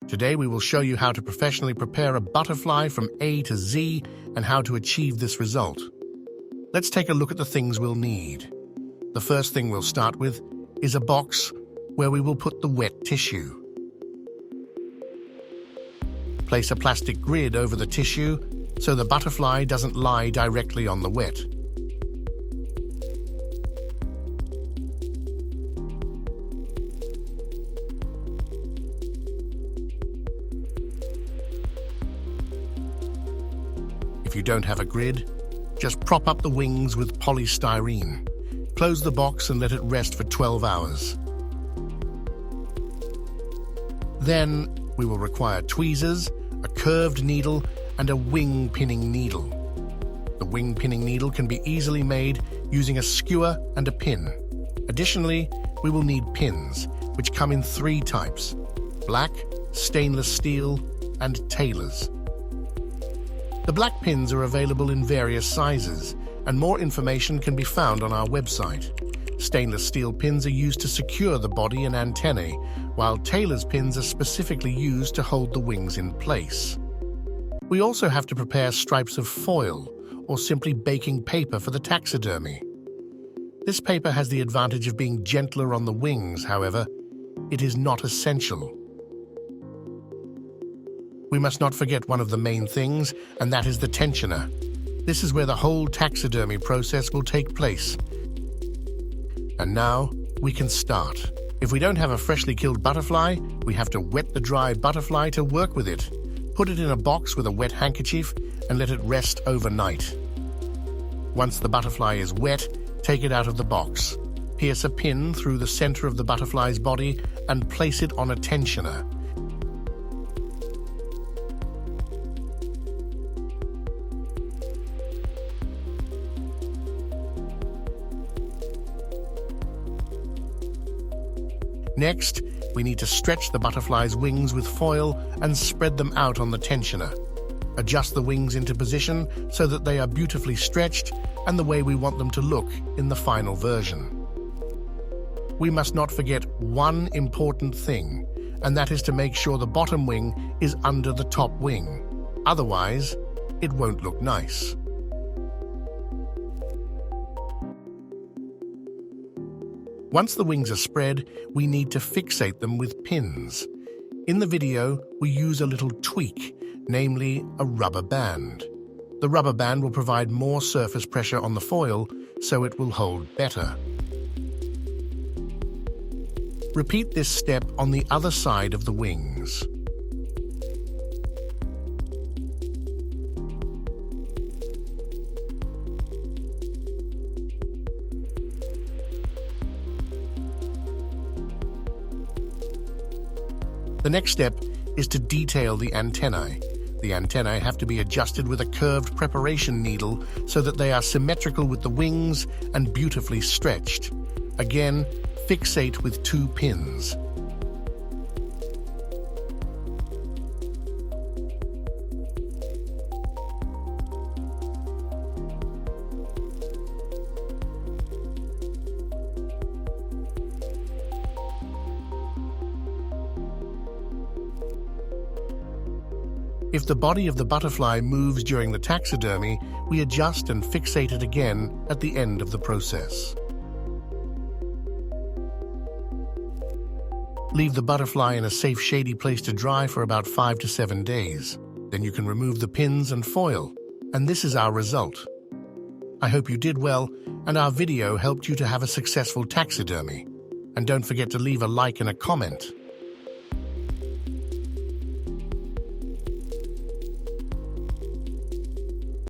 Today we will show you how to professionally prepare a butterfly from A to Z and how to achieve this result. Let's take a look at the things we'll need. The first thing we'll start with is a box where we will put the wet tissue. Place a plastic grid over the tissue so the butterfly doesn't lie directly on the wet. If you don't have a grid, just prop up the wings with polystyrene. Close the box and let it rest for 12 hours. Then we will require tweezers, a curved needle, and a wing pinning needle. The wing pinning needle can be easily made using a skewer and a pin. Additionally, we will need pins, which come in 3 types: black, stainless steel, and Tailor's. The black pins are available in various sizes, and more information can be found on our website. Stainless steel pins are used to secure the body and antennae, while Tailor's pins are specifically used to hold the wings in place. We also have to prepare stripes of foil, or simply baking paper for the taxidermy. This paper has the advantage of being gentler on the wings, however, it is not essential. We must not forget one of the main things, and that is the tensioner. This is where the whole taxidermy process will take place. And now, we can start. If we don't have a freshly killed butterfly, we have to wet the dry butterfly to work with it. Put it in a box with a wet handkerchief and let it rest overnight. Once the butterfly is wet, take it out of the box. Pierce a pin through the center of the butterfly's body and place it on a tensioner. Next, we need to stretch the butterfly's wings with foil and spread them out on the tensioner. Adjust the wings into position so that they are beautifully stretched and the way we want them to look in the final version. We must not forget one important thing, and that is to make sure the bottom wing is under the top wing. Otherwise, it won't look nice. Once the wings are spread, we need to fixate them with pins. In the video, we use a little tweak, namely a rubber band. The rubber band will provide more surface pressure on the foil, so it will hold better. Repeat this step on the other side of the wings. The next step is to detail the antennae. The antennae have to be adjusted with a curved preparation needle so that they are symmetrical with the wings and beautifully stretched. Again, fixate with 2 pins. If the body of the butterfly moves during the taxidermy, we adjust and fixate it again at the end of the process. Leave the butterfly in a safe, shady place to dry for about 5 to 7 days. Then you can remove the pins and foil. And this is our result. I hope you did well, and our video helped you to have a successful taxidermy. And don't forget to leave a like and a comment.